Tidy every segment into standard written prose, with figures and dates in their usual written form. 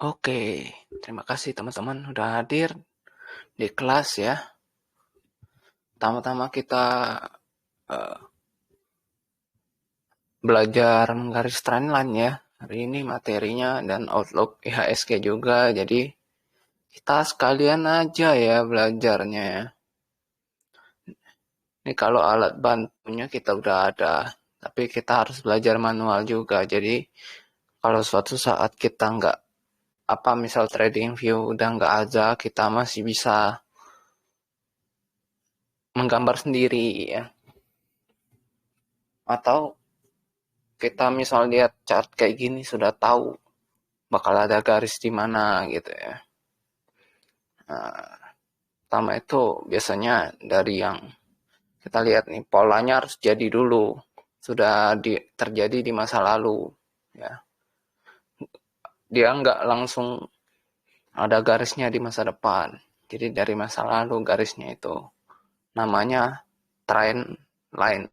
Oke, terima kasih teman-teman udah hadir di kelas ya. Pertama-tama kita eh, belajar menggaris trendline ya. Hari ini materinya dan Outlook IHSG juga, jadi kita sekalian aja ya belajarnya ya. Ini kalau alat bantunya kita udah ada, tapi kita harus belajar manual juga. Jadi kalau suatu saat kita nggak misal trading view udah nggak ada, kita masih bisa menggambar sendiri ya. Atau kita misal lihat chart kayak gini sudah tahu bakal ada garis di mana gitu ya. Nah, pertama itu biasanya dari yang kita lihat nih polanya harus jadi dulu, sudah terjadi di masa lalu ya. Dia nggak langsung ada garisnya di masa depan, jadi dari masa lalu garisnya itu namanya trend line.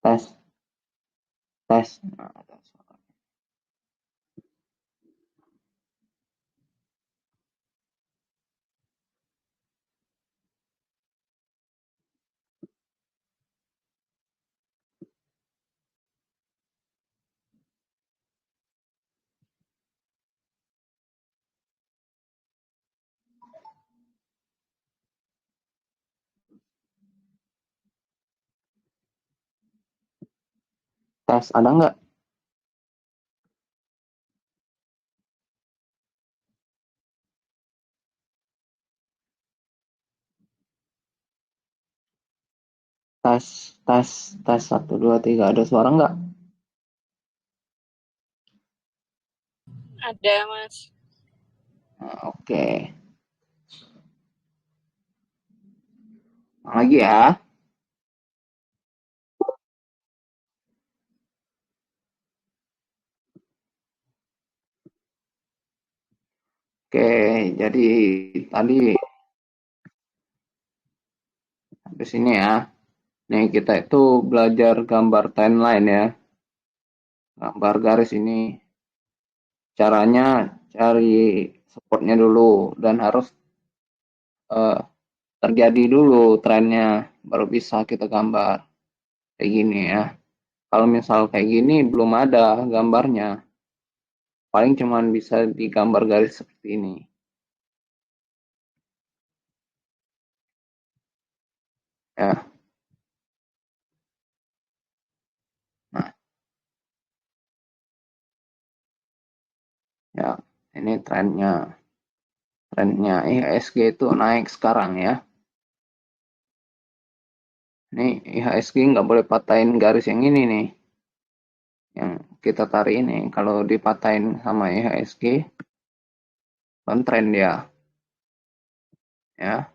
tes, tes. Nah, tes ada nggak? Tes, tes, tes, satu, dua, tiga. Ada suara nggak? Ada, Mas. Nah, oke. Lagi ya. Oke, jadi tadi sampai sini ya. Nih kita itu belajar gambar timeline ya. Gambar garis ini caranya cari supportnya dulu dan harus eh, terjadi dulu trennya baru bisa kita gambar kayak gini ya. Kalau misal kayak gini belum ada gambarnya, paling cuman bisa digambar garis seperti ini. Ya, nah, ya ini trennya. Trennya IHSG itu naik sekarang ya. Ini IHSG nggak boleh patahin garis yang ini nih. Yang kita tarik ini. Kalau dipatahin sama IHSG, trend dia. Ya,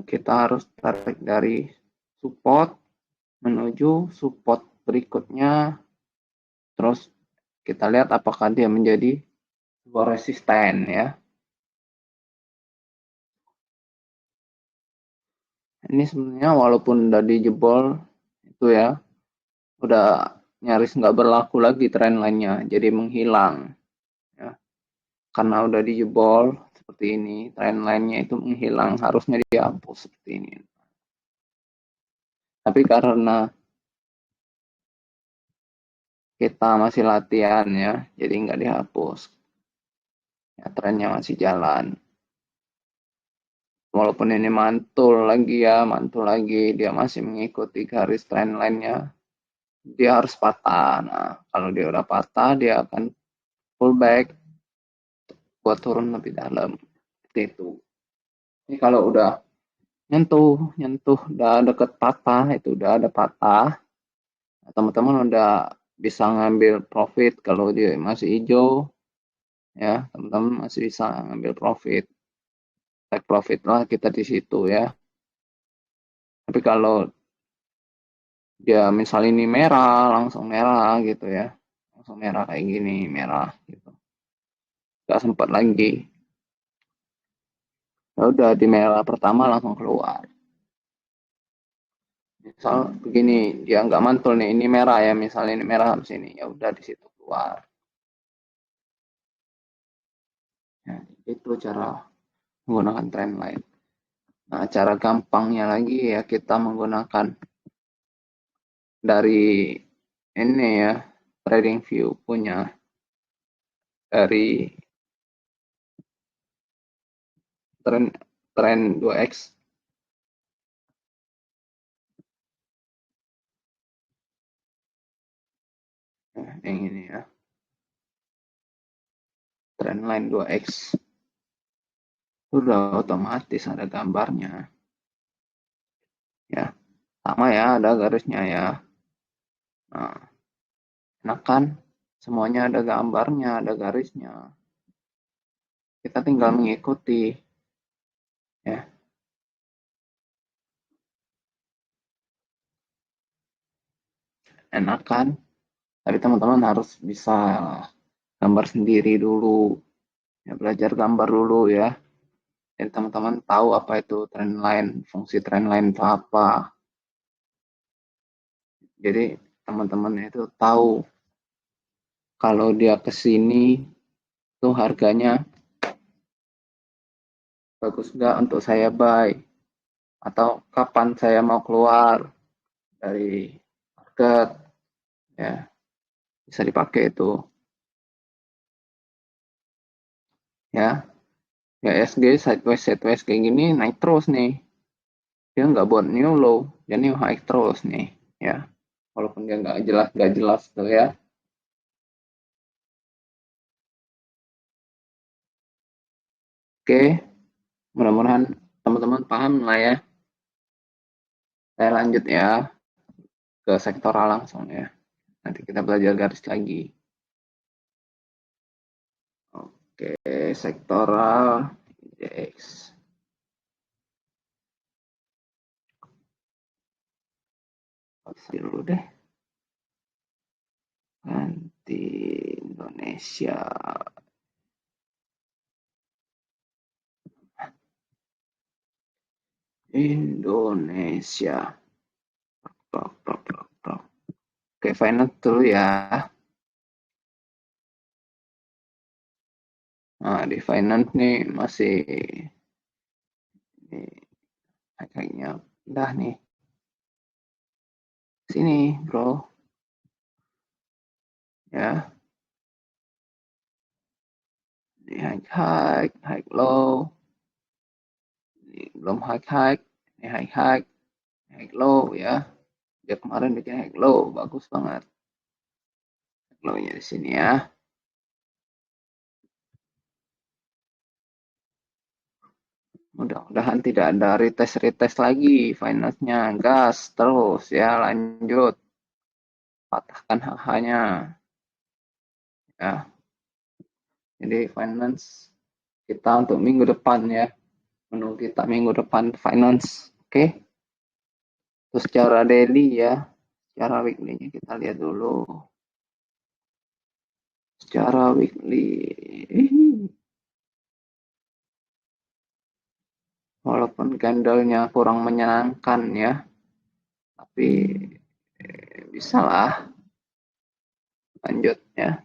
kita harus tarik dari support menuju support berikutnya. Terus kita lihat apakah dia menjadi sebuah resisten ya. Ini sebenarnya walaupun udah dijebol itu ya, udah nyaris nggak berlaku lagi tren lainnya, jadi menghilang ya. Karena udah dijebol seperti ini, tren lainnya itu menghilang, harusnya dihapus seperti ini. Tapi karena kita masih latihan ya, jadi nggak dihapus. Ya, trennya masih jalan. Walaupun ini mantul lagi ya, mantul lagi, dia masih mengikuti garis trend lainnya. Dia harus patah. Nah, kalau dia udah patah, dia akan pullback buat turun lebih dalam. Seperti itu. Ini kalau udah nyentuh, udah deket patah, itu udah ada patah. Teman-teman udah bisa ngambil profit kalau dia masih hijau, ya teman-teman masih bisa ngambil profit. Take profit lah kita di situ ya. Tapi kalau dia misal ini merah, langsung merah gitu ya. Langsung merah kayak gini, merah gitu. Gak sempat lagi. Ya udah di merah pertama langsung keluar. Misal begini, dia nggak mantul nih, ini merah ya, misalnya ini merah habis ini, ya udah di situ keluar. Ya, itu cara menggunakan trend line. Nah, cara gampangnya lagi ya kita menggunakan dari ini ya, trading view punya dari trend trend 2x. Nah, yang ini ya, trendline 2x. Sudah otomatis ada gambarnya. Ya, sama ya, ada garisnya ya. Nah, Nah kan, semuanya ada gambarnya, ada garisnya. Kita tinggal mengikuti, ya. Enak kan? Tapi teman-teman harus bisa gambar sendiri dulu, ya, belajar gambar dulu ya. Jadi teman-teman tahu apa itu trendline, fungsi trendline itu apa. Jadi teman-teman itu tahu kalau dia ke sini tuh harganya bagus nggak untuk saya buy, atau kapan saya mau keluar dari market, ya, bisa dipakai itu, ya. Ya SG sideways kayak gini naik terus nih, dia nggak buat new low, dia new high terus nih, ya, walaupun dia nggak jelas tuh ya. Oke, mudah-mudahan teman-teman paham lah ya. Saya lanjut ya ke sektoral langsung ya. Nanti kita belajar garis lagi. Oke, sektoral indeks. Kasih dulu deh. Ganti Indonesia. Indonesia. Oke, finance dulu ya. Nah, di finance nih masih ini kayaknya udah nih. Sini, bro. Ya, ini high low. Ini belum high, ini high low ya. Dia kemarin bikin high low, bagus banget. High low-nya di sini ya. Mudah-mudahan tidak ada retest lagi finance-nya. Gas terus ya, lanjut. Patahkan HH-nya. Ya. Jadi finance kita untuk minggu depan ya. Menu kita minggu depan finance. Oke. Terus secara daily ya. Secara weekly-nya kita lihat dulu. Secara weekly. Walaupun candle-nya kurang menyenangkan ya. Tapi bisa lah. Lanjut ya.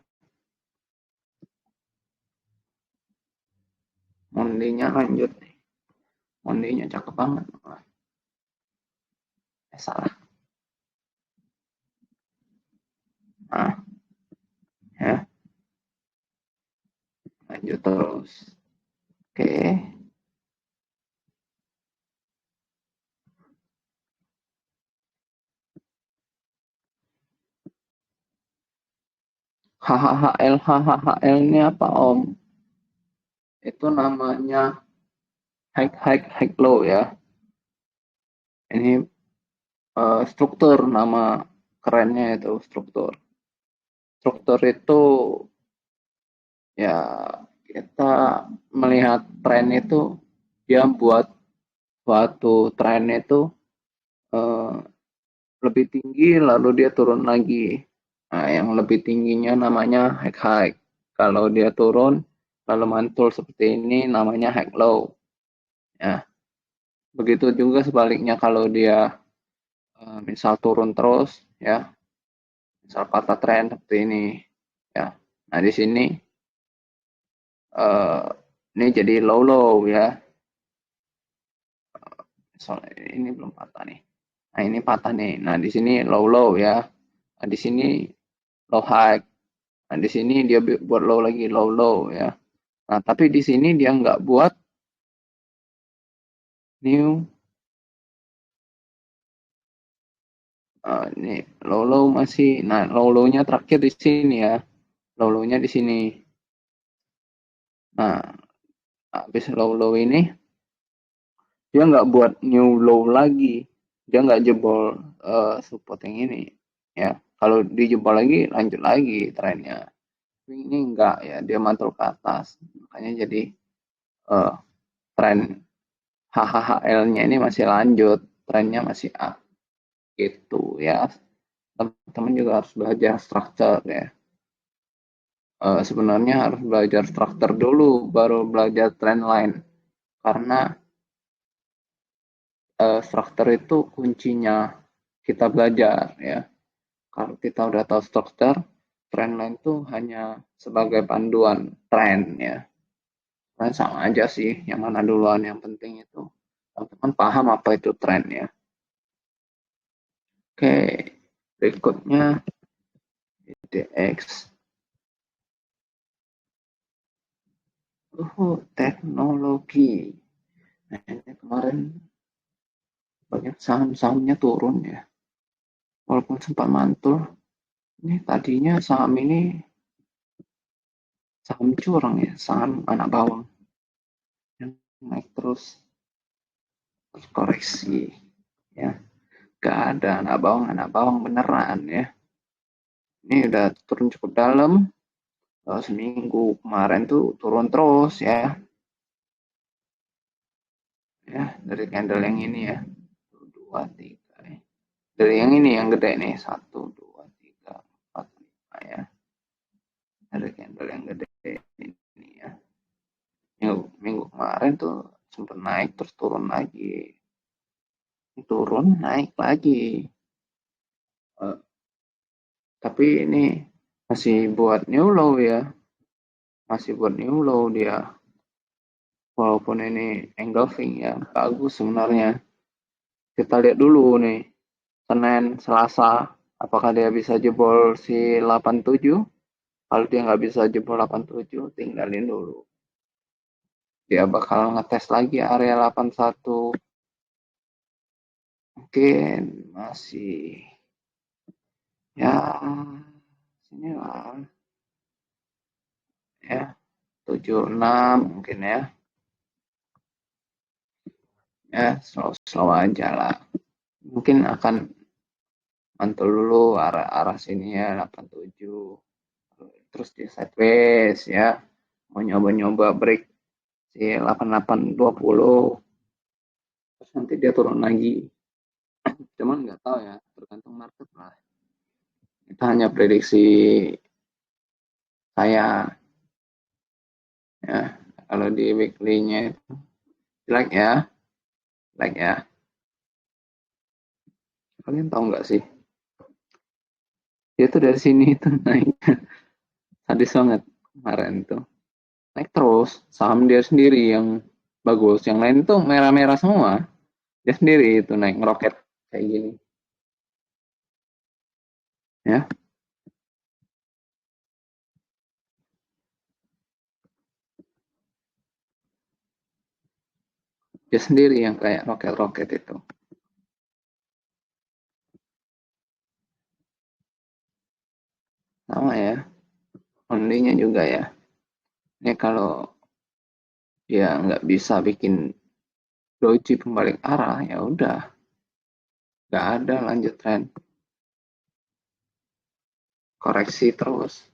Monday-nya lanjut nih. Monday-nya cakep banget. Salah. Nah, ya. Lanjut terus. Oke. HHHL ini apa Om? Itu namanya high low ya. Ini struktur, nama kerennya itu struktur. Struktur itu ya kita melihat tren itu, dia buat suatu tren itu eh, lebih tinggi lalu dia turun lagi. Nah, yang lebih tingginya namanya high. Kalau dia turun lalu mantul seperti ini namanya high low. Ya, begitu juga sebaliknya kalau dia misal turun terus ya, misal patah tren seperti ini ya. Nah, di sini ini jadi low ya. Soalnya ini belum patah nih. Nah, ini patah nih. Nah, di sini low ya. Nah, di sini low high. Nah, di sini dia buat low lagi, low ya. Nah, tapi di sini dia nggak buat new. Ini low masih. Nah, low-nya terakhir di sini ya. Low-nya di sini. Nah, habis low ini dia nggak buat new low lagi. Dia nggak jebol support yang ini ya. Kalau dijebol lagi, lanjut lagi trennya. Tapi ini enggak ya, dia mantul ke atas. Makanya jadi eh, tren HHHL-nya ini masih lanjut, trennya masih up gitu ya. Teman-teman juga harus belajar structure ya. Sebenarnya harus belajar structure dulu, baru belajar trend line. Karena structure itu kuncinya kita belajar ya. Kalau kita udah tahu struktur, trend line itu hanya sebagai panduan tren ya. Tren sama aja sih, yang mana duluan yang penting itu. Teman-teman paham apa itu tren ya. Oke, berikutnya IDX. Teknologi. Nah, ini kemarin banyak saham-sahamnya turun ya. Walaupun sempat mantul, ini tadinya saham ini saham curang ya, saham anak bawang yang naik terus koreksi ya. Gak ada anak bawang beneran ya. Ini udah turun cukup dalam. Seminggu kemarin tuh turun terus ya. Ya, dari candle yang ini ya. 2, 3 ya. Dari yang ini yang gede nih. 1, 2, 3, 4, 5 ya. Dari candle yang gede ini ya. Minggu kemarin tuh sempat naik terus turun lagi. Turun naik lagi. Tapi ini masih buat new low ya. Masih buat new low dia. Walaupun ini engulfing ya. Bagus sebenarnya. Kita lihat dulu nih. Senin, Selasa. Apakah dia bisa jebol si 87? Kalau dia nggak bisa jebol 87, tinggalin dulu. Dia bakal ngetes lagi area 81. Mungkin masih ya sini lah ya 76 mungkin ya slow aja lah, mungkin akan mantul dulu arah sini ya 87, terus di sideways ya, mau nyoba break si 8820, terus nanti dia turun lagi. Cuman nggak tahu ya, tergantung market lah, itu hanya prediksi saya ya. Kalau di weekly-nya itu like ya, kalian tahu nggak sih, dia tuh dari sini itu naik sadis banget kemarin tuh, naik terus, saham dia sendiri yang bagus, yang lain tuh merah-merah semua, dia sendiri itu naik ngeroket kayak gini ya. Dia sendiri yang kayak roket-roket itu. Sama ya, only-nya juga ya. Ini kalau dia nggak bisa bikin doji pembalik arah, ya udah, nggak ada lanjut tren, koreksi terus.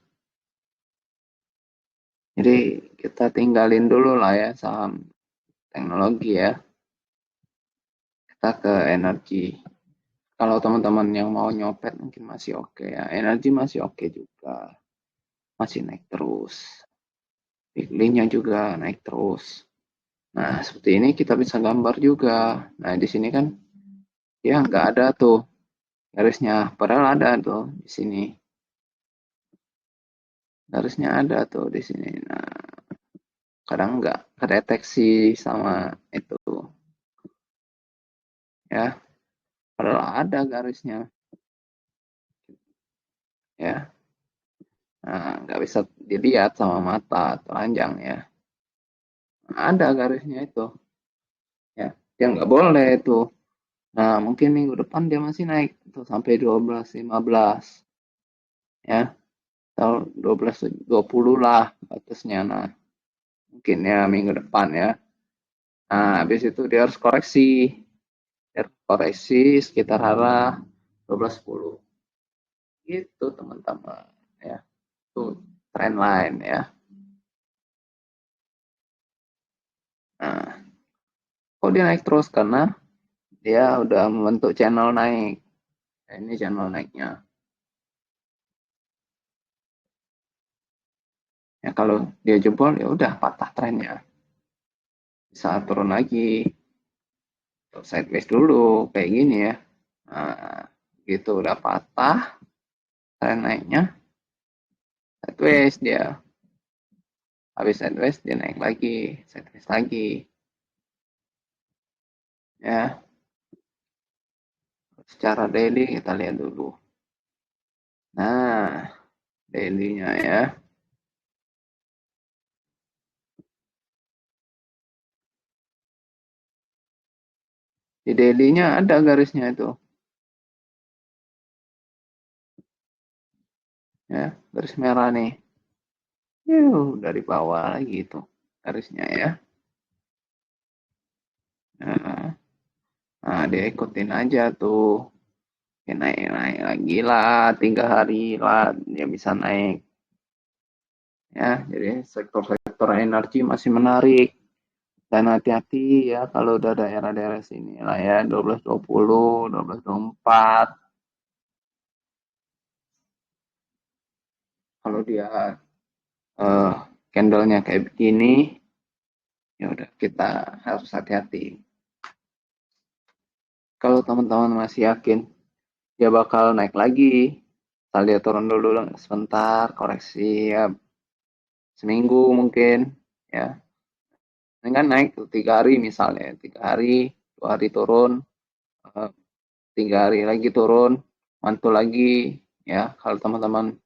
Jadi kita tinggalin dulu lah ya saham teknologi ya. Kita ke energi. Kalau teman-teman yang mau nyopet mungkin masih oke ya. Energi masih oke juga. Masih naik terus. Weekly-nya juga naik terus. Nah, seperti ini kita bisa gambar juga. Nah, di sini kan ya nggak ada tuh garisnya. Padahal ada tuh di sini. Garisnya ada tuh di sini. Nah, kadang nggak kedeteksi sama itu ya. Padahal ada garisnya ya. Nah, nggak bisa dilihat sama mata telanjang ya. Nah, ada garisnya itu ya. Dia nggak boleh itu. Nah, mungkin minggu depan dia masih naik tuh sampai 12.15 ya. Atau 12.20 lah batasnya. Nah, mungkin ya minggu depan ya. Nah, habis itu dia harus koreksi. Dia harus koreksi sekitar arah 12.10. Itu teman-teman ya. Tuh trend line ya. Nah, kok dia naik terus karena dia udah membentuk channel naik. Nah, ini channel naiknya. Ya kalau dia jebol ya udah patah trennya. Bisa turun lagi. Sideways dulu kayak gini ya. Nah, gitu udah patah tren naiknya. Sideways dia. Habis sideways dia naik lagi, sideways lagi. Ya, secara daily kita lihat dulu. Nah, daily-nya ya. Di daily-nya ada garisnya itu. Ya, garis merah nih. Dari bawah lagi itu garisnya ya. Nah, dia ikutin aja tuh. Ya, naik-naik lagi lah, 3 hari lah dia bisa naik. Ya, jadi sektor-sektor energi masih menarik. Dan hati-hati ya kalau udah daerah-daerah sini lah ya, 12.20, 12.24. Kalau dia uh, candlenya kayak begini, ya udah kita harus hati-hati. Kalau teman-teman masih yakin dia bakal naik lagi, kita lihat turun dulu sebentar, koreksi ya seminggu mungkin ya. Ini kan naik 3 hari misalnya, 3 hari, 2 hari turun, 3 hari lagi turun, mantul lagi ya. Kalau teman-teman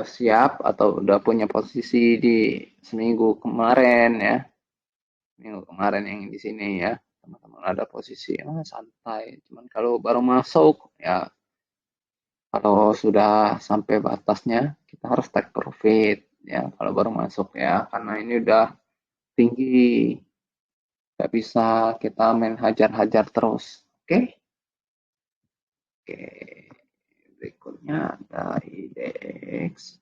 siap atau udah punya posisi di seminggu kemarin ya, minggu kemarin yang di sini ya, teman-teman ada posisi santai. Cuman kalau baru masuk ya, kalau sudah sampai batasnya kita harus take profit ya. Kalau baru masuk ya, karena ini udah tinggi, nggak bisa kita main hajar-hajar terus. Oke? Oke. Berikutnya ada IDX.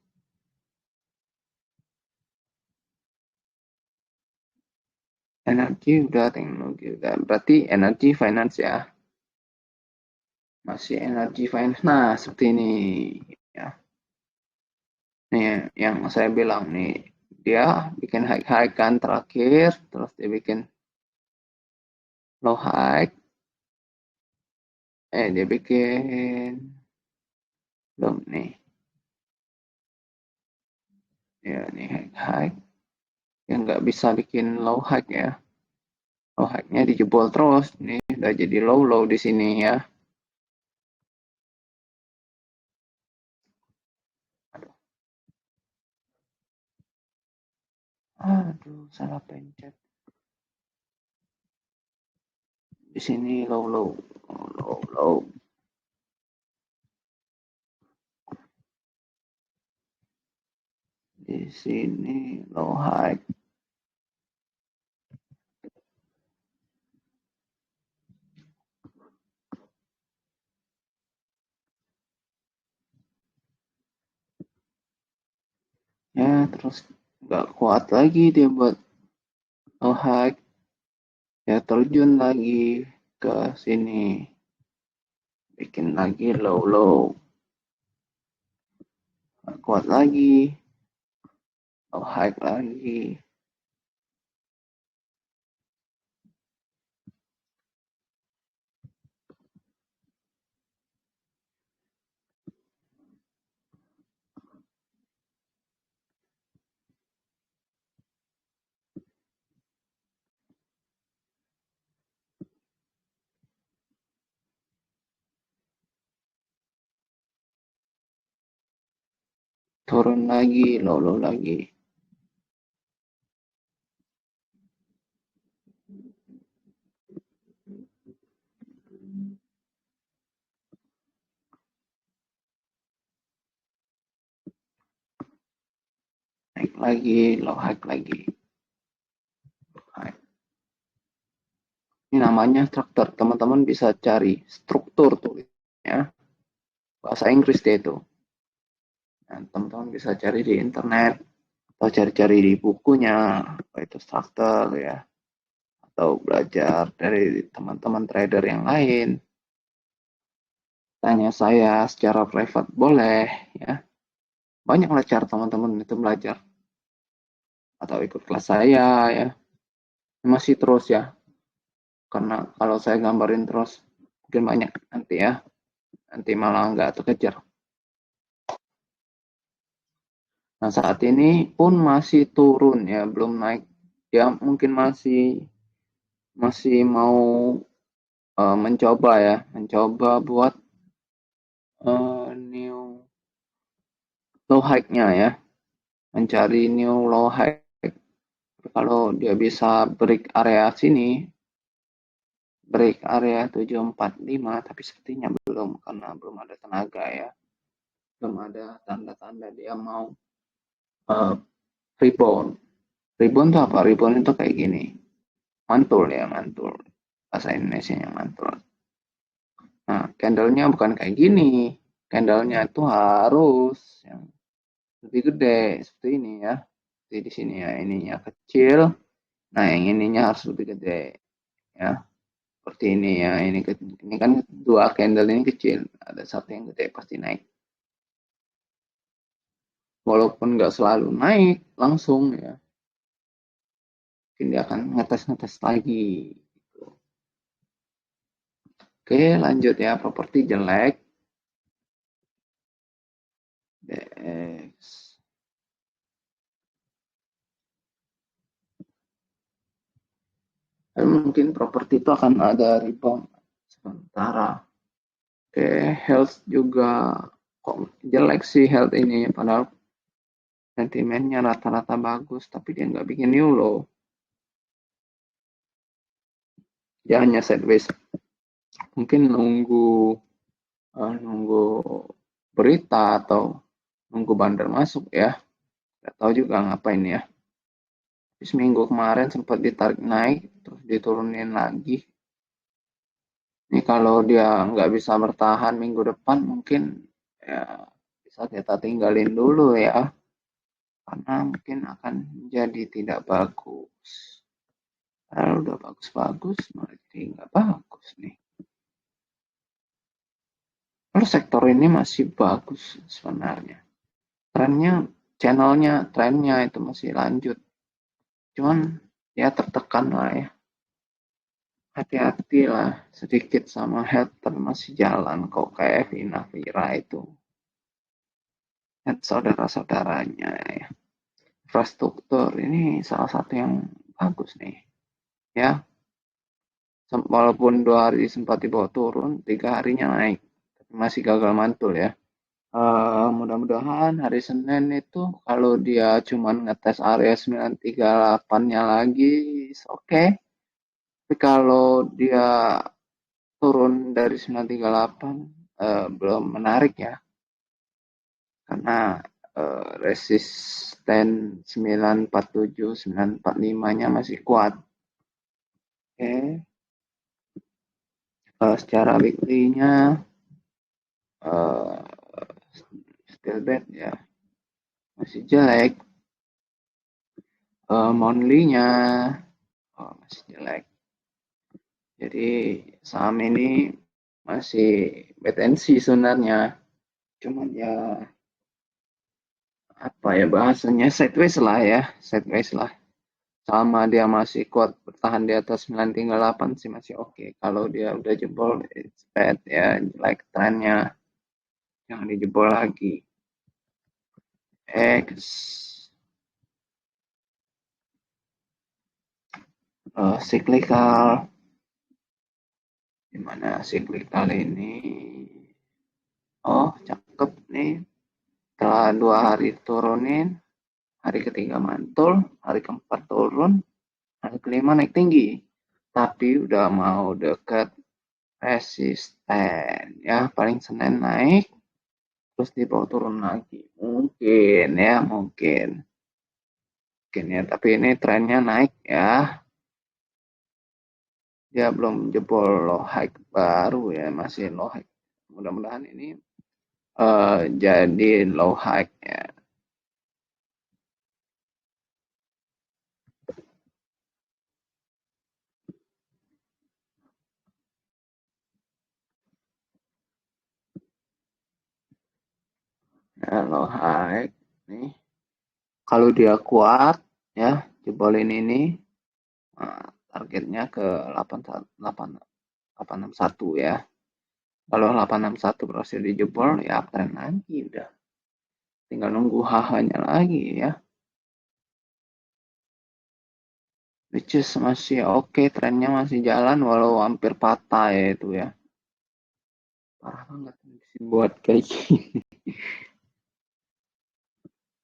Energi udah, teknologi udah. Berarti energi finance ya. Masih energi finance. Nah, seperti ini ya. Nih yang saya bilang nih, dia bikin high-high kan terakhir, terus dia bikin low high. Dia bikin belum nih. Ya, nih high-high. Yang nggak bisa bikin low high ya. Low high-nya dijebol terus. Nih udah jadi low-low di sini ya. Aduh, salah pencet. Di sini low-low. Low-low. Di sini low high. Ya, terus nggak kuat lagi dia buat low high. Ya terjun lagi ke sini. Bikin lagi low-low. Nggak kuat lagi. Low high lagi. Turun lagi, low-low lagi. Naik lagi, low high lagi. Ini namanya struktur. Teman-teman bisa cari struktur tuh ya. bahasa Inggris dia itu. Nah, teman-teman bisa cari di internet atau cari-cari di bukunya, itu struktur ya, atau belajar dari teman-teman trader yang lain. Tanya saya secara private boleh ya. Banyaklah cara teman-teman itu belajar atau ikut kelas saya ya. Masih terus ya. Karena kalau saya gambarin terus mungkin banyak nanti ya. Nanti malah nggak terkejar. Nah, saat ini pun masih turun ya, belum naik. Ya, mungkin masih mau mencoba ya, mencoba buat new low high-nya ya, mencari new low high. Kalau dia bisa break area sini, break area 745, tapi sepertinya belum karena belum ada tenaga ya, belum ada tanda-tanda dia mau uh, rebound. Rebound itu apa? Rebound itu kayak gini, mantul ya, mantul. Bahasa Indonesia-nya mantul. Nah, candlenya bukan kayak gini. Candlenya itu harus yang lebih gede seperti ini ya. Seperti di sini ya, ininya kecil. Nah, yang ininya harus lebih gede ya. Seperti ini ya. Ini kan dua candle ini kecil. Ada satu yang gede pasti naik. Walaupun nggak selalu naik langsung ya. Mungkin dia akan ngetes-ngetes lagi. Oke, lanjut ya. Properti jelek. DX. Dan mungkin properti itu akan ada rebound sementara. Oke, health juga kok jelek sih health ini, padahal sentimennya rata-rata bagus, tapi dia nggak bikin new low. Dia hanya sideways. Mungkin nunggu berita atau nunggu bandar masuk ya. Nggak tahu juga ngapain ya. Seminggu kemarin sempat ditarik naik, terus diturunin lagi. Ini kalau dia nggak bisa bertahan minggu depan, mungkin ya bisa kita tinggalin dulu ya. Karena mungkin akan jadi tidak bagus. Padahal udah bagus-bagus, malah jadi nggak bagus nih. Kalau sektor ini masih bagus sebenarnya. Trennya itu masih lanjut. Cuman ya tertekan lah ya. Hati-hati lah sedikit sama hater masih jalan kok kayak Vina Vira itu. Dan saudara-saudaranya ya. Infrastruktur ini salah satu yang bagus nih. Ya, walaupun 2 hari sempat dibawa turun, 3 harinya naik. Tapi masih gagal mantul ya. Mudah-mudahan hari Senin itu kalau dia cuma ngetes area 938-nya lagi, oke. Tapi kalau dia turun dari 938, belum menarik ya. Karena resisten 947, 945-nya masih kuat. Oke. Secara weekly-nya uh, still bad ya, masih jelek. Monthly-nya masih jelek. Jadi saham ini masih wait and see sebenarnya. Cuman ya apa ya bahasanya, sideways lah ya, sideways lah. Sama dia masih kuat bertahan di atas 938 sih masih oke. Kalau dia udah jebol, it's bad ya, like trennya jangan dijebol lagi. X cyclical, gimana cyclical ini? Oh, cakep nih. Setelah 2 hari turunin, hari ketiga mantul, hari keempat turun, hari kelima naik tinggi. Tapi udah mau deket resisten ya, paling Senin naik, terus dibawa turun lagi. Mungkin ya, mungkin ya. Tapi ini trennya naik ya. Dia belum jebol low high baru ya, masih low high. Mudah-mudahan ini jadi low high ya. Ya, low high nih. Kalau dia kuat ya jebolin ini, targetnya ke 861 ya. Kalau 861 berhasil dijebol ya uptrend lagi udah. Tinggal nunggu HH-nya lagi ya. Which is masih oke, trennya masih jalan walau hampir patah ya itu ya. Parah banget buat kayak gini.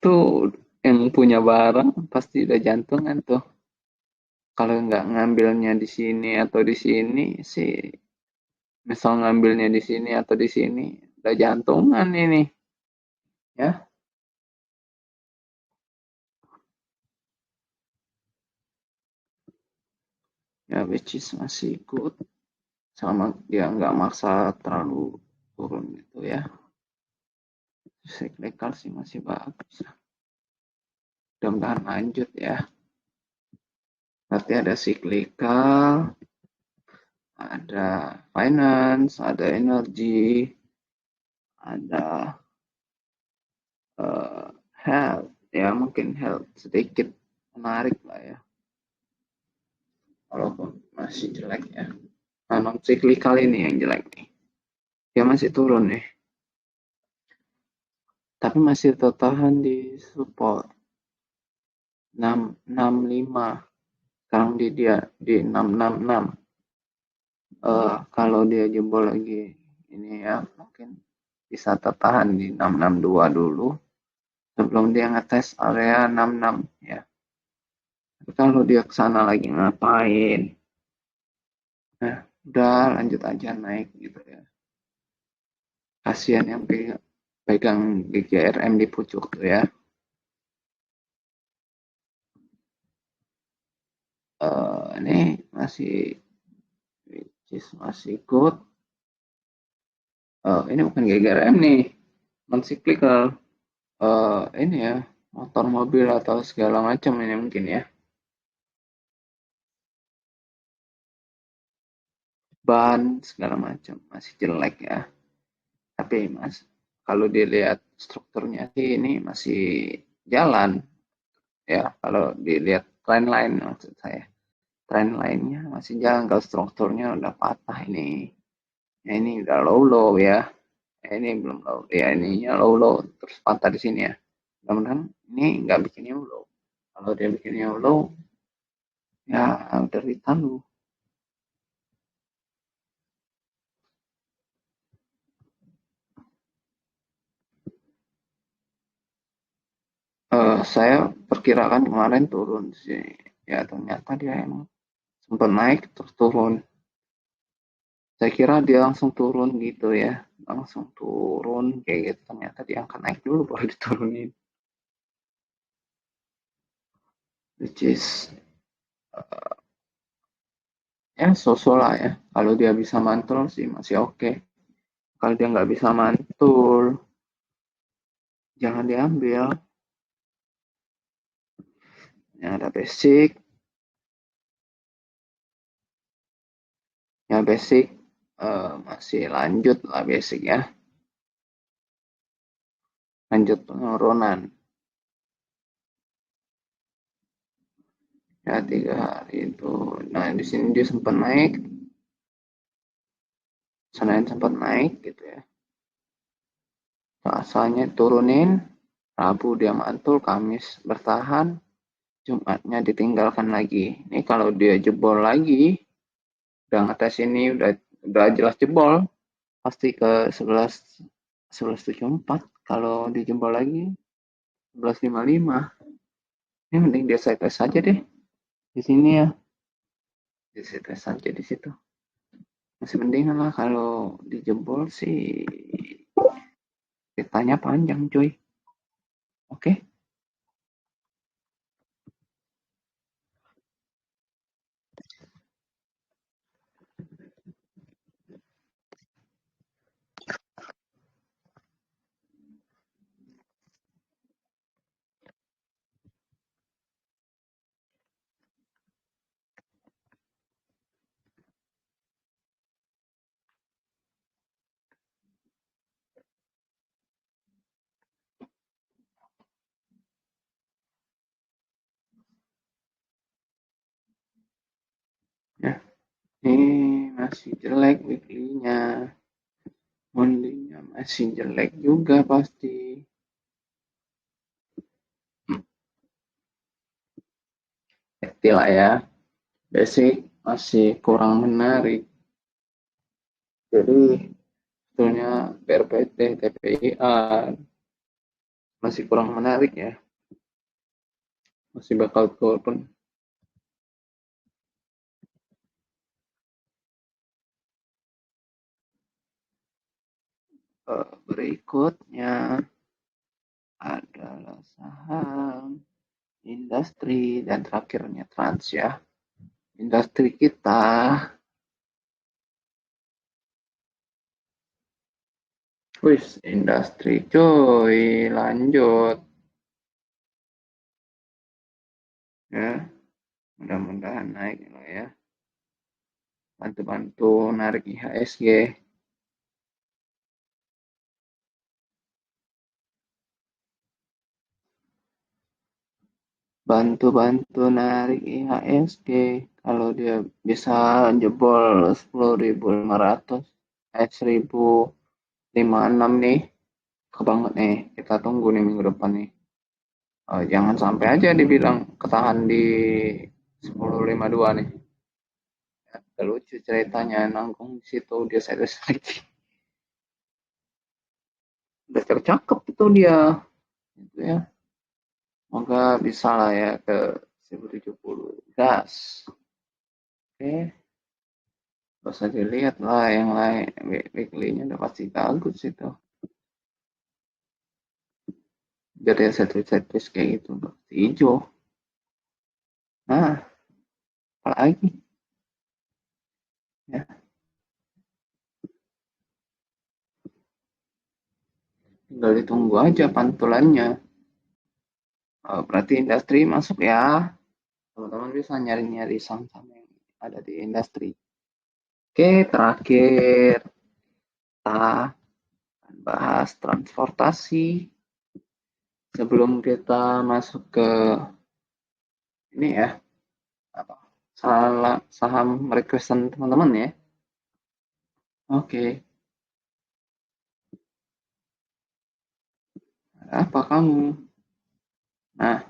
Tuh yang punya barang pasti udah jantungan tuh. Kalau nggak ngambilnya di sini atau di sini sih, misal ngambilnya di sini atau di sini, udah jantungan ini ya. Ya which is masih good, sama dia nggak maksa terlalu turun gitu ya. Cyclical sih masih bagus. Mudah-mudahan lanjut ya. Berarti ada cyclical, ada finance, ada energy, ada health. Ya mungkin health sedikit menarik lah ya. Walaupun masih jelek ya. Nah, non cyclical ini yang jelek nih. Dia masih turun nih. Tapi masih tertahan di support 665. Sekarang dia di 666. Kalau dia jebol lagi ini ya mungkin bisa tertahan di 662 dulu sebelum dia ngetes area 66 ya. Tapi kalau dia ke sana lagi ngapain? Nah, udah lanjut aja naik gitu ya. Kasihan yang pegang GGRM di pucuk tuh ya. Ini masih good. Ini bukan GGRM nih, non cyclical. Ini ya motor mobil atau segala macam ini mungkin ya. Ban segala macam masih jelek ya. Tapi mas, kalau dilihat strukturnya sih ini masih jalan ya. Kalau dilihat trend line maksud saya, trend lainnya masih jalan. Kalau strukturnya udah patah ini. Ya, ini udah low low ya. Ini belum low ya, ininya low low terus patah di sini ya. Mudah-mudahan ini nggak bikin yang low. Kalau dia bikin yang low ya udah lu. Saya perkirakan kemarin turun sih. Ya ternyata dia emang sempat naik terus turun. Saya kira dia langsung turun gitu ya. Langsung turun kayak gitu. Ternyata dia angkat naik dulu baru diturunin. Which is ya sosok lah ya. Kalau dia bisa mantul sih masih oke. Kalau dia nggak bisa mantul, jangan diambil. Yang ada basic, ya basic masih lanjut lah basic ya. Lanjut penurunan. Ya 3 hari itu. Nah di sini dia sempat naik, Senin sempat naik gitu ya. Rasanya turunin, Rabu dia mantul, Kamis bertahan, Jumatnya ditinggalkan lagi. Ini kalau dia jebol lagi, udah ngetes ini udah jelas jebol, pasti ke 1174. Kalau dijebol lagi 1155. Ini mending dia saya tes aja deh di sini ya. Di tes aja di situ. Masih mendingan lah kalau dijebol sih ceritanya panjang cuy. Oke. Masih jelek weekly-nya. Monthly-nya masih jelek juga pasti. Kecil lah ya. Basic masih kurang menarik. Jadi sebetulnya PRPT, TPIA masih kurang menarik ya. Masih bakal turun. Berikutnya adalah saham, industri, dan terakhirnya trans ya. Industri kita, wis industri coy, lanjut ya. Mudah-mudahan naik lah ya. Bantu-bantu narik IHSG. Bantu-bantu narik IHSG. Kalau dia bisa jebol 10.500, 1.056 nih, kebanget nih. Kita tunggu nih minggu depan nih. Jangan sampai aja dibilang ketahan di 10.52 nih. Ya, lucu ceritanya, nanggung di situ dia serius lagi. Udah cakep itu dia. Gitu ya. Semoga bisa lah ya ke 1070. Gas. Oke. Gak usah dilihat lah yang lain. Weekly-nya udah pasti bagus itu. Jadi set-set kayak gitu. Udah pasti hijau. Nah, apalagi? Ya, tinggal ditunggu aja pantulannya. Berarti industri masuk ya. Teman-teman bisa nyari-nyari saham-saham yang ada di industri. Oke, terakhir kita bahas transportasi. Sebelum kita masuk ke ini ya, apa? Saham requestan teman-teman ya. Oke. Ada apa kamu? Nah,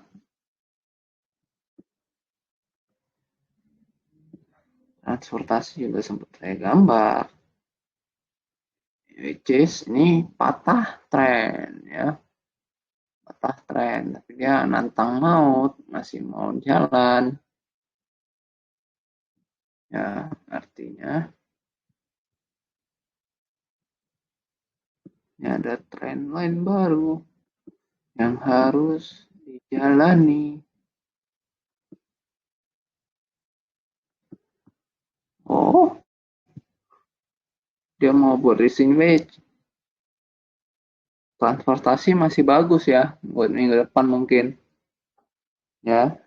transportasi juga sempat saya gambar. Which is ini patah tren ya. Patah tren, tapi dia nantang maut, masih mau jalan. Ya, artinya ini ada tren lain baru yang harus dijalani. Oh, dia mau buat racing wage. Transportasi masih bagus ya buat minggu depan mungkin. Ya,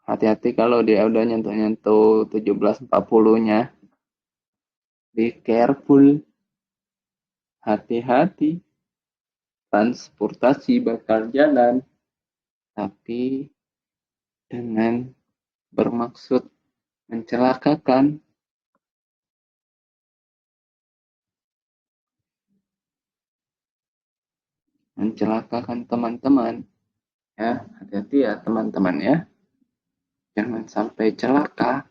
hati-hati kalau dia udah nyentuh-nyentuh 1740-nya. Be careful. Hati-hati. Transportasi bakal jalan. Tapi dengan bermaksud mencelakakan. Mencelakakan teman-teman. Ya, hati-hati ya teman-teman ya. Jangan sampai celaka.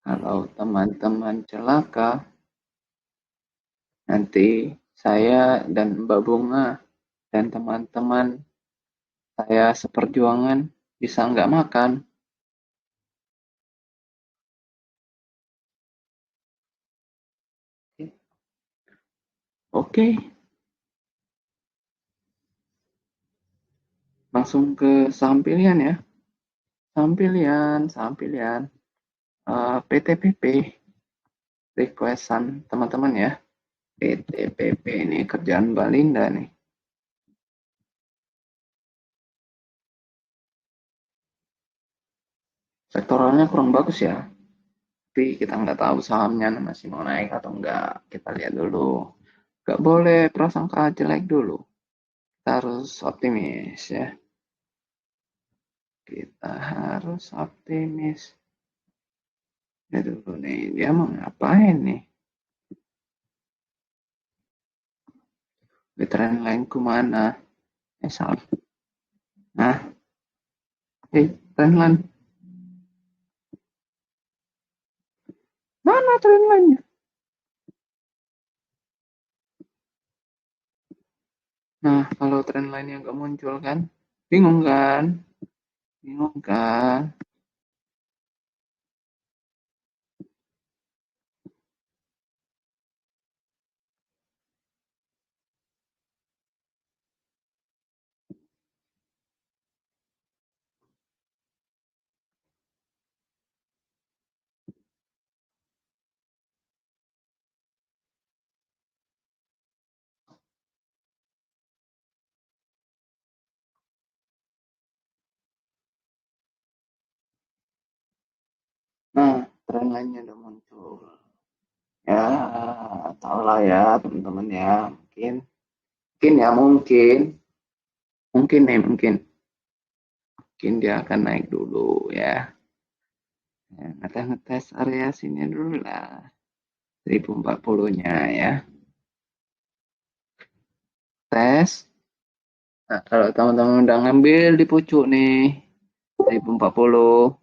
Kalau teman-teman celaka, nanti saya dan Mbak Bunga dan teman-teman saya seperjuangan bisa nggak makan. Oke, langsung ke saham pilihan ya. Saham pilihan. PTPP, requestan teman-teman ya. PTPP ini kerjaan Mbak Linda nih. Sektoralnya kurang bagus ya. Tapi kita nggak tahu sahamnya masih mau naik atau enggak. Kita lihat dulu. Nggak boleh prasangka jelek dulu. Kita harus optimis ya. Kita harus optimis. Aduh nih, dia mau ngapain nih? Di trendline ku mana? Salah. Nah, trendline. Mana trendline-nya? Nah, kalau trendline yang nggak muncul kan? Bingung kan? Bingung kan? Nah, trendline-nya udah muncul. Ya, tau lah ya teman-teman ya. Mungkin ya mungkin dia akan naik dulu ya. Ngetes area sini dulu lah. 1040-nya ya. Tes. Nah, kalau teman-teman udah ngambil di pucuk nih 1040.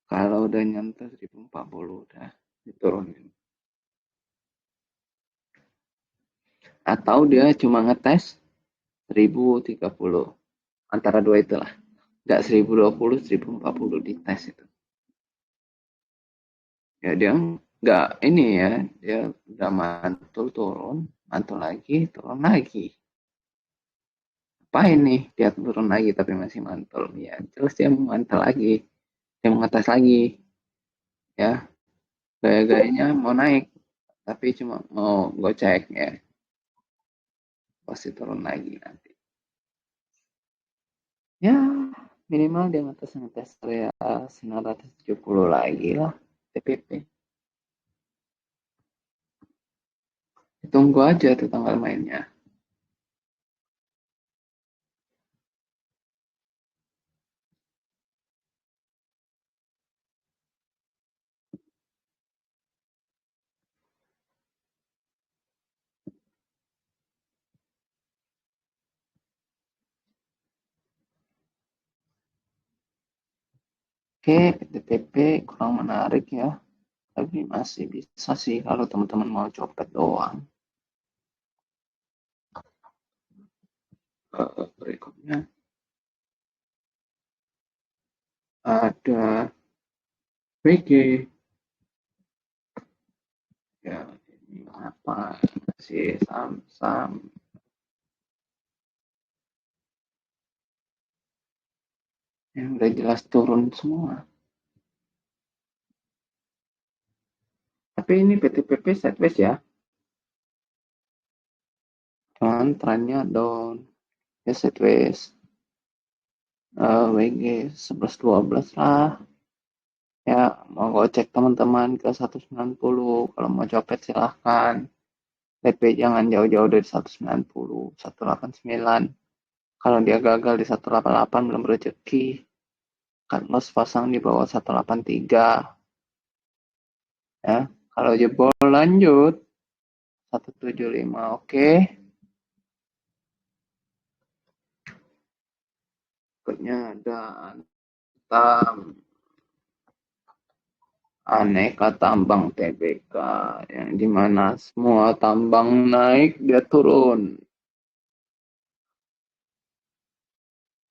Kalau udah nyentuh 1040 udah diturunin. Atau dia cuma ngetes 1030. Antara dua itulah. Nggak 1020, 1040 di tes itu. Ya dia nggak ini ya. Dia udah mantul turun. Mantul lagi, turun lagi. Apa ini? Dia turun lagi tapi masih mantul. Ya, terus dia mantul lagi. Dia mau ngetes lagi. Ya, gaya-gayanya mau naik. Tapi cuma mau gocek ya. Pasti turun lagi nanti. Ya, minimal dia ngetes area 970 lagi lah TPP. Tunggu aja tuh tanggal mainnya. Oke, PTTP kurang menarik ya. Tapi masih bisa sih kalau teman-teman mau copet doang. Berikutnya ada BG. Ya, ini apa sih sam-sam yang udah jelas turun semua. Tapi ini PTPP sideways ya. Cuman trennya down. Ya sideways. WG 11-12 lah. Ya, mau gocek teman-teman ke 190. Kalau mau copet silahkan. TP jangan jauh-jauh dari 190, 189. Kalau dia gagal di 188 belum rezeki. Cut loss pasang di bawah 183. Ya, kalau jebol lanjut 175. Oke. Berikutnya ada tam aneka tambang TBK yang dimana semua tambang naik dia turun.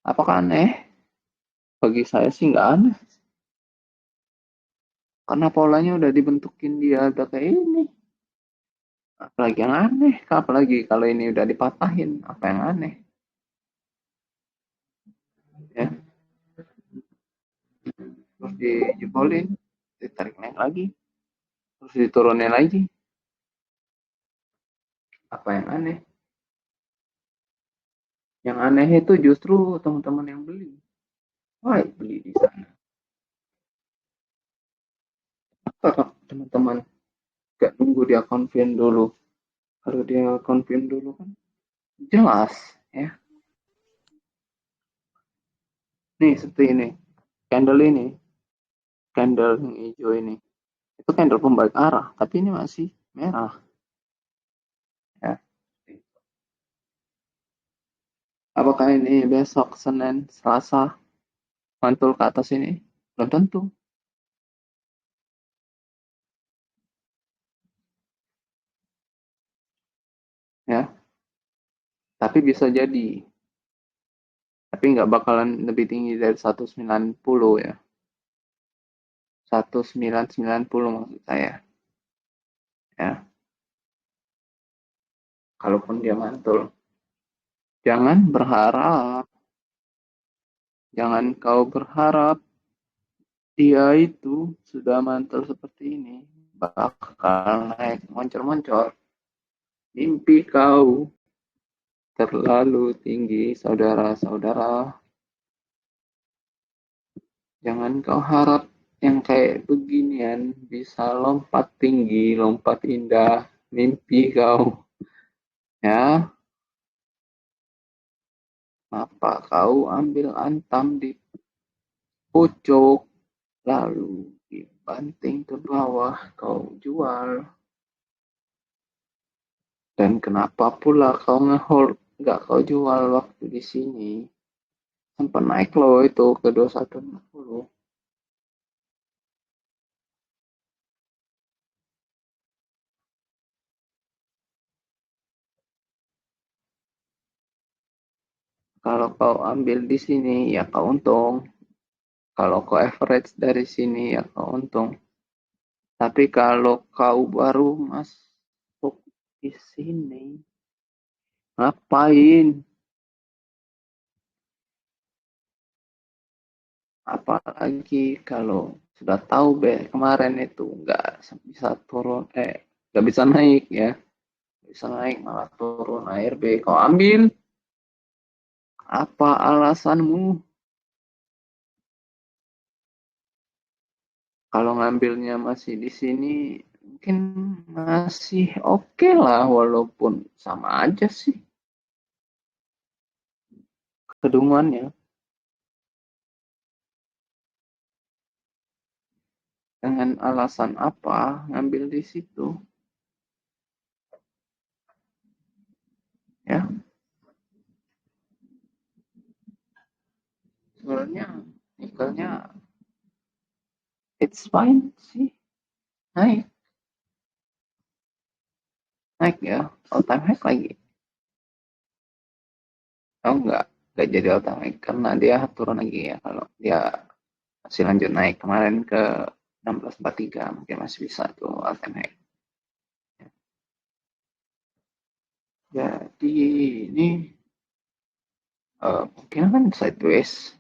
Apakah aneh? Bagi saya sih nggak aneh. Karena polanya udah dibentukin dia udah kayak ini. Apalagi yang aneh, apalagi kalau ini udah dipatahin, apa yang aneh? Ya, terus dijebolin, ditarik naik lagi, terus diturunin lagi. Apa yang aneh? Yang aneh itu justru teman-teman yang beli. Wah, beli di sana. Apa teman-teman? Gak nunggu dia confirm dulu. Kalau dia confirm dulu kan jelas ya. Nih seperti ini, candle ini, candle yang hijau ini, itu candle pembalik arah, tapi ini masih merah ya. Apakah ini besok Senin, Selasa mantul ke atas ini? Belum tentu ya, tapi bisa jadi. Tapi nggak bakalan lebih tinggi dari 190 ya. 1990 maksud saya. Ya, kalaupun dia mantul. Jangan berharap, jangan kau berharap dia itu sudah mantul seperti ini. Bakal naik moncor-moncor. Mimpi kau terlalu tinggi, saudara-saudara. Jangan kau harap yang kayak beginian bisa lompat tinggi, lompat indah. Mimpi kau. Ya, apa kau ambil antam di pucuk, lalu dibanting ke bawah, kau jual. Dan kenapa pula kau ngehold, nggak kau jual waktu di sini? Sempat naik loh itu ke 2160. Kalau kau ambil di sini, ya kau untung. Kalau kau average dari sini, ya kau untung. Tapi kalau kau baru masuk di sini, ngapain? Apalagi kalau sudah tahu kemarin itu nggak bisa turun, nggak bisa naik ya, bisa naik malah turun ARB. Kau ambil, apa alasanmu? Kalau ngambilnya masih di sini, mungkin masih oke lah, walaupun sama aja sih kedunguannya. Dengan alasan apa ngambil di situ? Ya, sebenarnya nikelnya it's fine sih, naik, naik ya, all time high lagi. Oh enggak jadi all time high karena dia turun lagi ya. Kalau dia masih lanjut naik kemarin ke 1643 mungkin masih bisa tuh all time high. Jadi ini mungkin kan sideways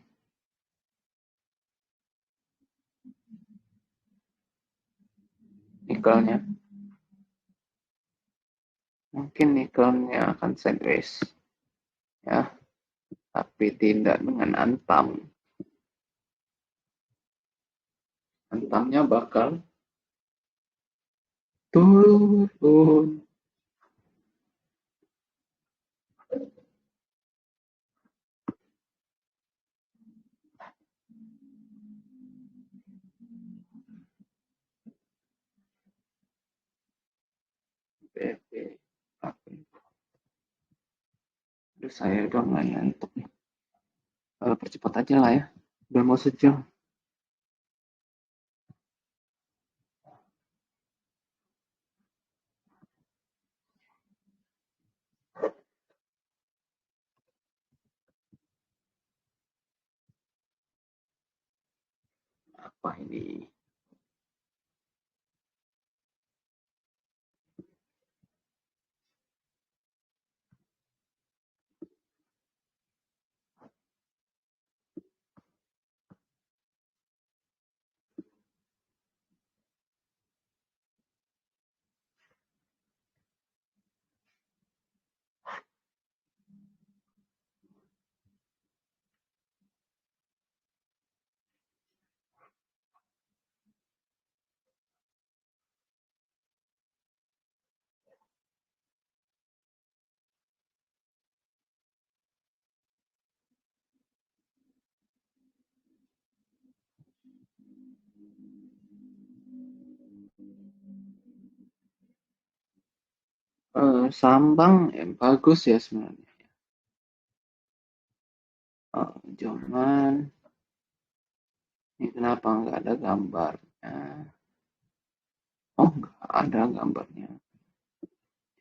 nikelnya, mungkin nikelnya akan sideways ya, tapi tidak dengan antam. Antamnya bakal turun. BP. Aduh, saya udah nggak ngantuk nih. Percepat aja lah ya. Udah mau sejam. Apa ini? Sambang bagus ya sebenarnya. Cuman ini kenapa nggak ada gambarnya? Oh, nggak ada gambarnya.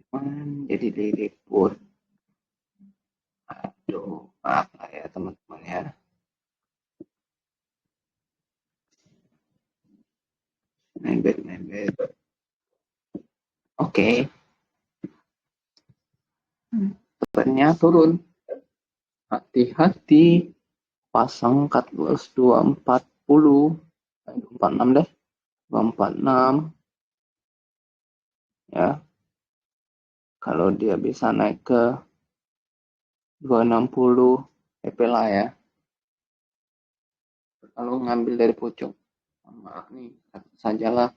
Cuman jadi diliput. Aduh, maaf lah ya teman-teman ya. Membet. Oke, trennya turun. Hati-hati. Pasang 14 240. 46 deh. 246 ya. Kalau dia bisa naik ke 260 EP lah ya. Kalau ngambil dari pucuk, maaf nih, sajalah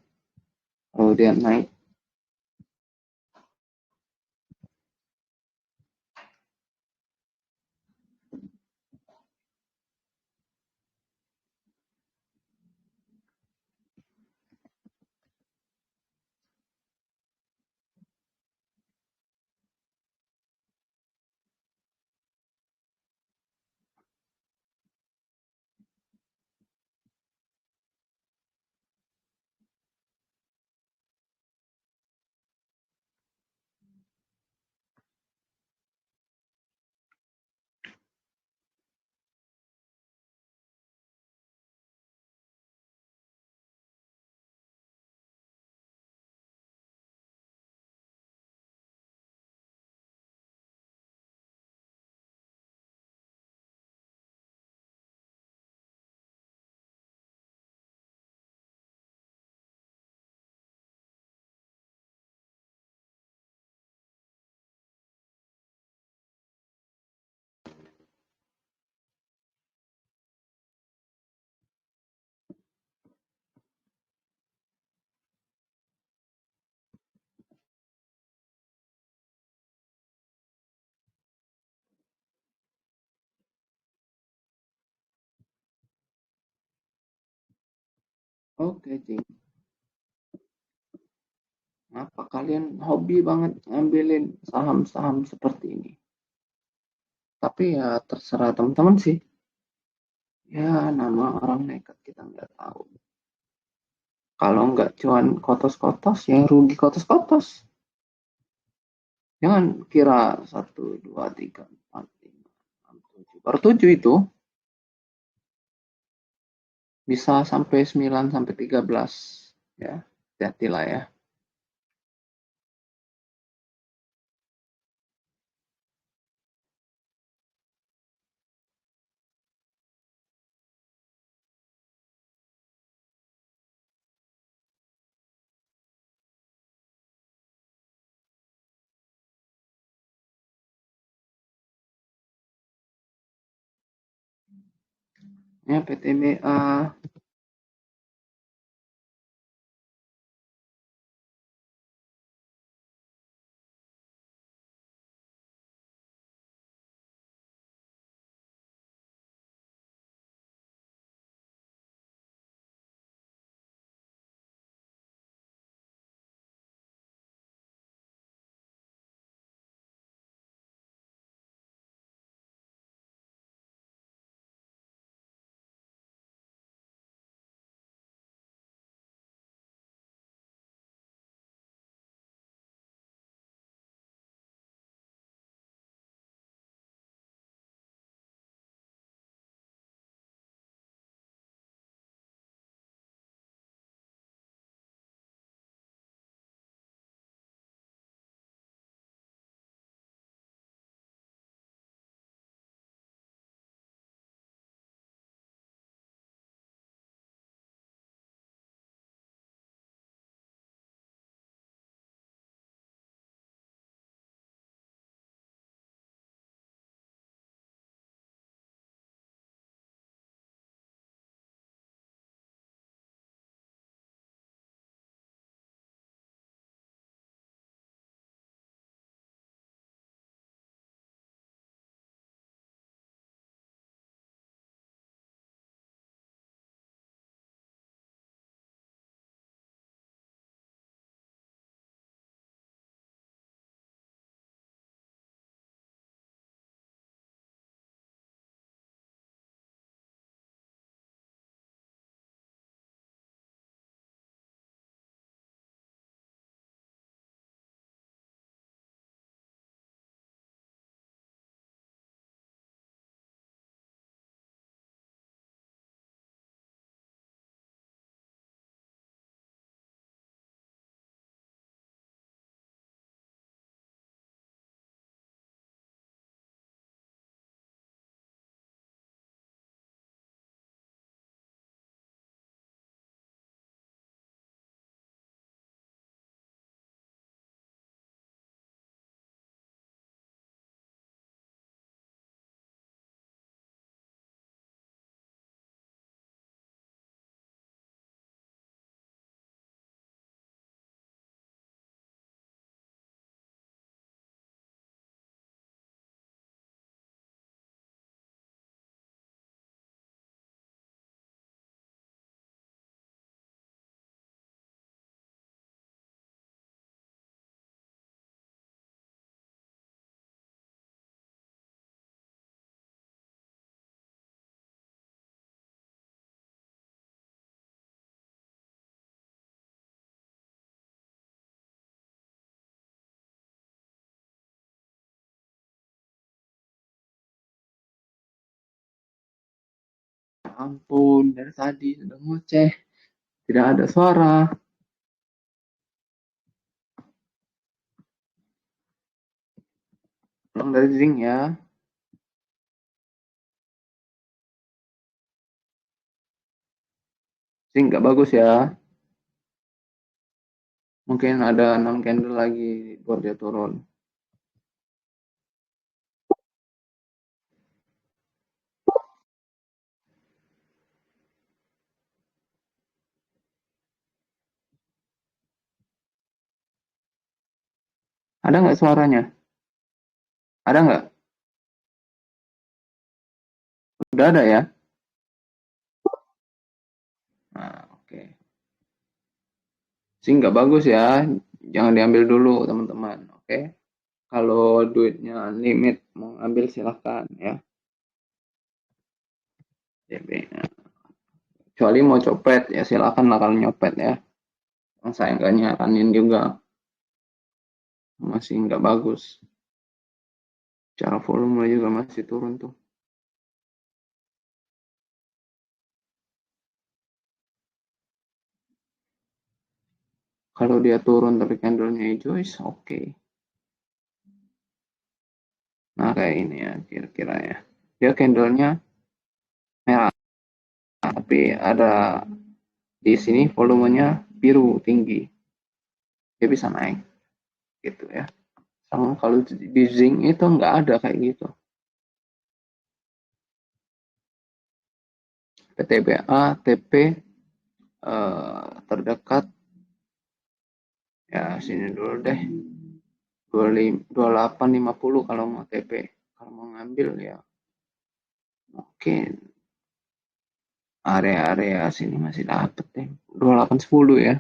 kalau dia naik. Oke, Cing. Kenapa kalian hobi banget ngambilin saham-saham seperti ini? Tapi ya terserah teman-teman sih. Ya, nama orang nekat kita nggak tahu. Kalau nggak cuan kotos-kotos, ya rugi kotos-kotos. Jangan kira 1 2 3 4 5 6 7. Baru 7 itu bisa sampai 9 sampai 13. Ya, hati-hatilah ya. Ya, PTBA. ampun, dari tadi sudah ngoceh, tidak ada suara. Tolong dari Zing ya. Zing nggak bagus ya. Mungkin ada 6 candle lagi buat dia turun. Ada nggak suaranya? Ada nggak? Udah ada ya? Nah, oke. Sih nggak bagus ya. Jangan diambil dulu, teman-teman. Oke. Kalau duitnya limit, mau ambil silahkan ya. JB. Kecuali mau copet, ya silahkan lah kalau nyopet ya. Saya nggak nyaranin juga. Masih nggak bagus. Cara volume juga masih turun tuh. Kalau dia turun tapi candlenya hijau, is oke. Nah, kayak ini ya, kira-kira ya. Dia candlenya merah, tapi ada di sini volumenya biru tinggi. Dia bisa naik, gitu ya. Sama kalau di zinc itu nggak ada kayak gitu. PTBA, TP terdekat ya sini dulu deh. 2850 kalau mau TP. Kalau mau ngambil ya mungkin area-area sini masih dapet deh. 2810 ya.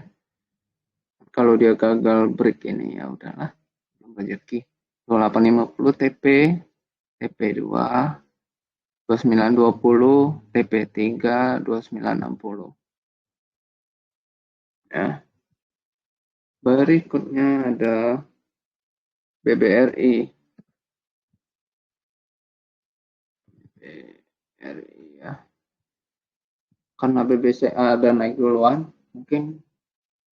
Kalau dia gagal break ini ya udahlah, belum rezeki. 2850 TP, TP2, 2920, TP3, 2960. Ya. Berikutnya ada BBRI. BBRI ya. Karena BBCA ada naik duluan, mungkin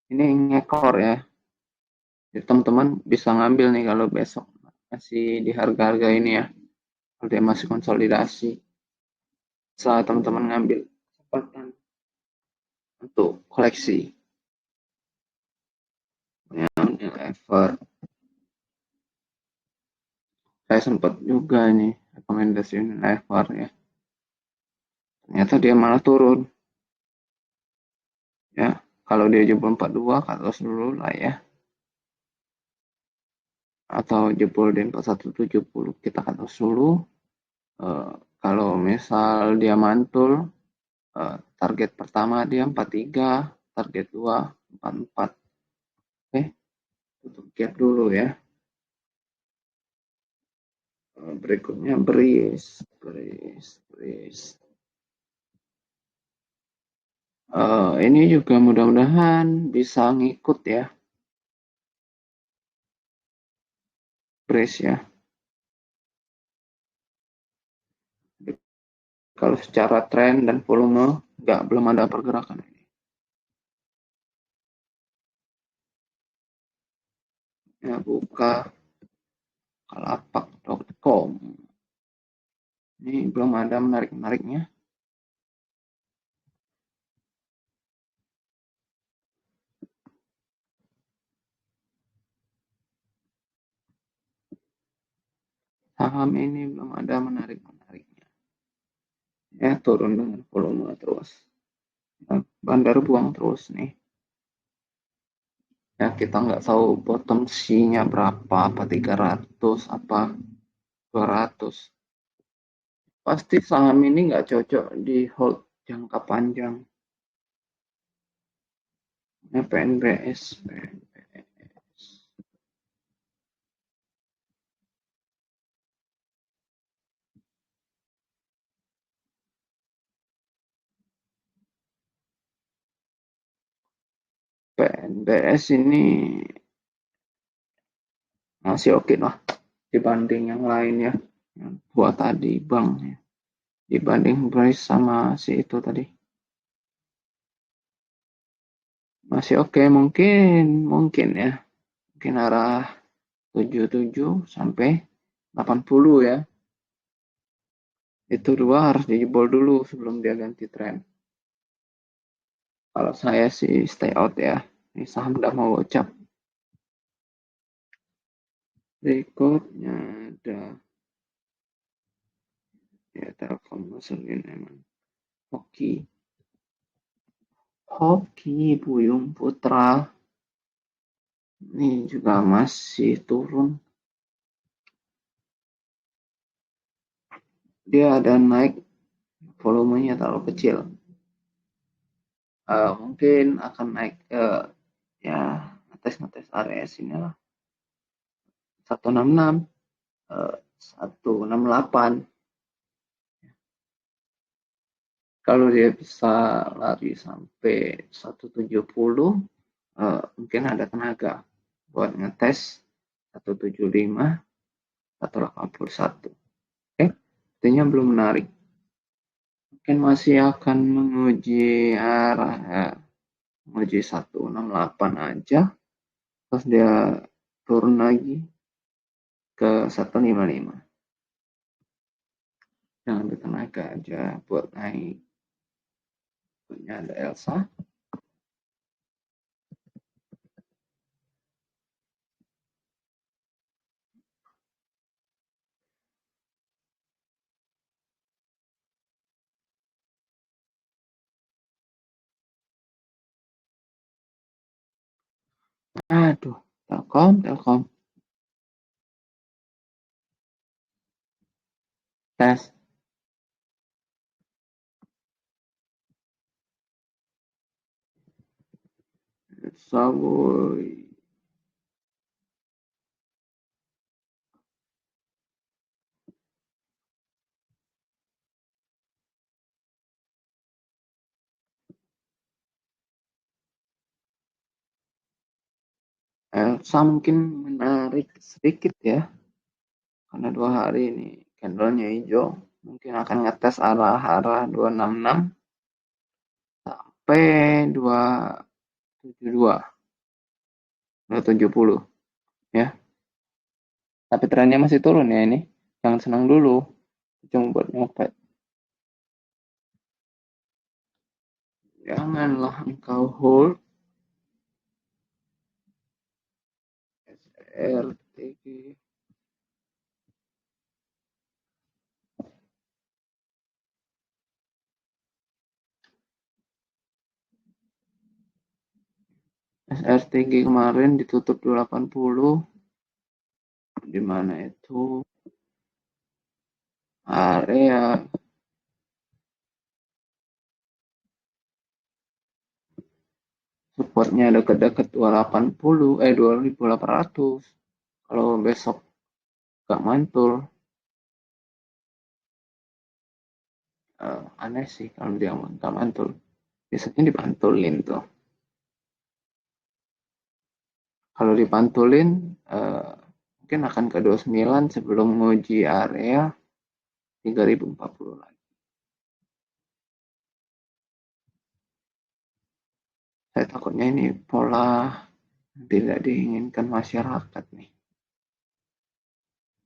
ini ngekor ya. Jadi teman-teman bisa ngambil nih kalau besok masih di harga-harga ini ya. Kalau dia masih konsolidasi, saat teman-teman ngambil kesempatan untuk koleksi. Ya, Unilever. Saya sempat juga nih rekomendasi Unilever ya. Ternyata dia malah turun. Ya, kalau dia jebol 42 ke atas dulu lah ya. Atau jebol di 4170 kita ke atas dulu. Kalau misal dia mantul, target pertama dia 43, target 2 44. Oke, tutup gap dulu ya. Berikutnya beris. Ini juga mudah-mudahan bisa ngikut ya, beris ya. Kalau secara tren dan volume belum ada pergerakan ini. Ya, buka kalapak.com. Ini belum ada menarik-menariknya. Saham ini belum ada menarik-menariknya. Ya, turun dengan volume terus. Ya, bandar buang terus nih. Ya, kita nggak tahu bottom C-nya berapa, apa 300, apa 200. Pasti saham ini nggak cocok di hold jangka panjang. Ya, PNBS. PNBS ini masih oke lah dibanding yang lain ya. Yang dua tadi bank ya. dibanding price sama si itu tadi. Masih oke, mungkin ya. Mungkin arah 77 sampai 80 ya. Itu dua harus dijebol dulu sebelum dia ganti tren. Kalau saya sih stay out ya. Ini saham udah mau gocap. Berikutnya ada ya Telkom ngeselin emang. Hoki Buyung Putra ini juga masih turun. Dia ada naik, volumenya terlalu kecil. Mungkin akan naik ya ngetes area sini lah 166 168. Kalau dia bisa lari sampai 170 mungkin ada tenaga buat ngetes 175 181. Artinya belum menarik. Mungkin masih akan menguji arah menguji 168 aja, terus dia turun lagi ke 155. Jangan bertenaga aja buat naik. Punya ada Elsa. Aduh, Telkom. Tes. Saboy. Elsa mungkin menarik sedikit ya. Karena 2 hari ini candlenya hijau. Mungkin akan ngetes arah 266 sampai 272. 270 ya. Tapi trennya masih turun ya ini. Jangan senang dulu. Cuma buat nyopet. Janganlah engkau hold SRTG. SRTG kemarin ditutup 280. Di mana itu area supportnya dekat-dekat 280 2800. Kalau besok gak mantul aneh sih kalau dia gak mantul. Biasanya dipantulin tuh. Kalau dipantulin mungkin akan ke 29 sebelum menguji area 3040 lagi. Saya takutnya ini pola tidak diinginkan masyarakat nih.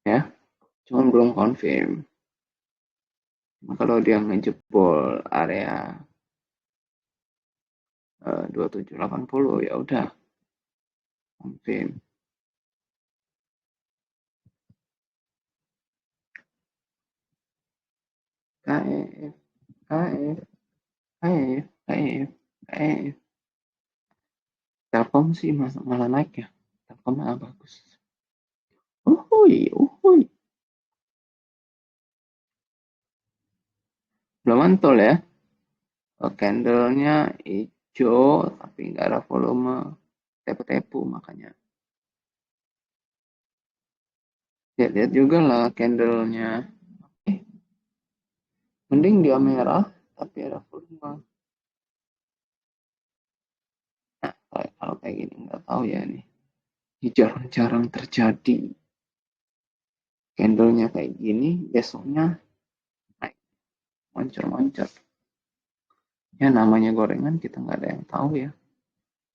Ya, cuman belum confirm. Kalau dia ngejebol area 2780 ya udah confirm. KF. Telkom sih malah naik ya. Telkom malah bagus. Uhuy. Belum mantul ya. Candlenya hijau tapi nggak ada volume tepu-tepu makanya. Lihat juga lah candlenya. Mending dia merah tapi ada volume. Nah, kalau kayak gini nggak tahu ya nih. Jarang-jarang terjadi. Candlenya kayak gini, besoknya naik. moncer-moncer. Ya namanya gorengan kita nggak ada yang tahu ya.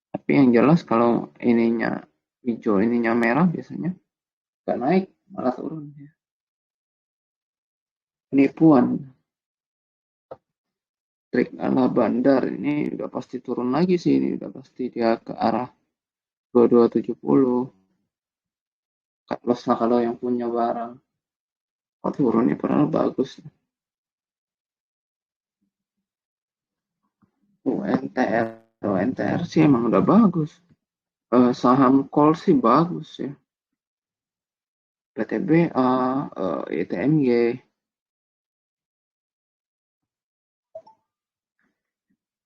Tapi yang jelas kalau ininya hijau, ininya merah biasanya nggak naik, malah turun ya. Penipuan, trik ala bandar ini udah pasti turun lagi sih, ini udah pasti dia ke arah 2270. Cut loss lah kalau yang punya barang. Oh turun ya, padahal bagus. UNTR, UNTR sih emang udah bagus. Saham call sih bagus ya. PTBA, ITMG,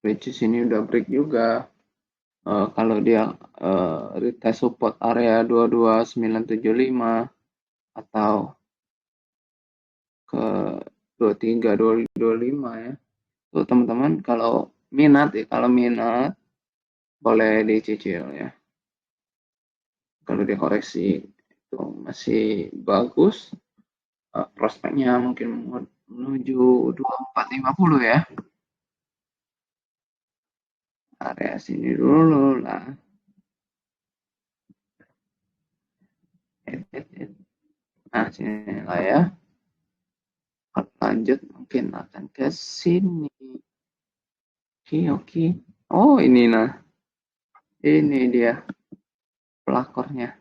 which is ini udah break juga. Kalau dia retest support area 22975 atau ke 2325 ya. Tuh teman-teman kalau minat boleh dicicil ya. Kalau dia koreksi itu masih bagus, prospeknya mungkin menuju 2450 ya. Area sini dulu lah. Nah, sini lah ya. Lanjut mungkin akan ke sini. Oke. Oh, ini nah. Ini dia pelakornya.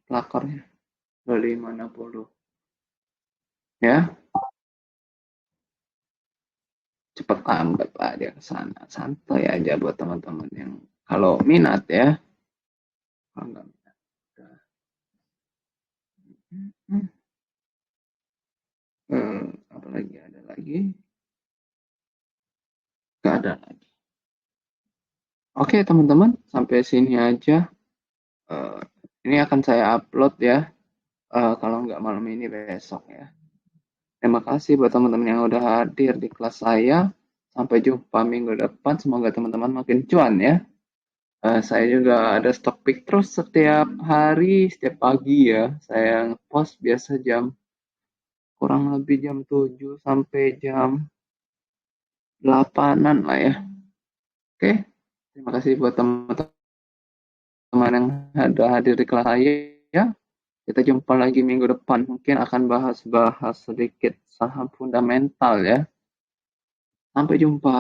2560. Ya, cepet lambat lah dia ke sana. Santai aja buat teman-teman yang kalau minat ya. Kalau nggak minat. Apa lagi? Ada lagi? Nggak ada lagi. Oke teman-teman, sampai sini aja. Ini akan saya upload ya. Kalau nggak malam ini besok ya. Terima kasih buat teman-teman yang udah hadir di kelas saya. Sampai jumpa minggu depan. Semoga teman-teman makin cuan ya. Saya juga ada stock pick terus setiap hari, setiap pagi ya. Saya ngepost biasa kurang lebih jam 7 sampai jam 8-an lah ya. Oke, terima kasih buat teman-teman yang ada hadir di kelas saya ya. Kita jumpa lagi minggu depan. Mungkin akan bahas-bahas sedikit saham fundamental ya. Sampai jumpa.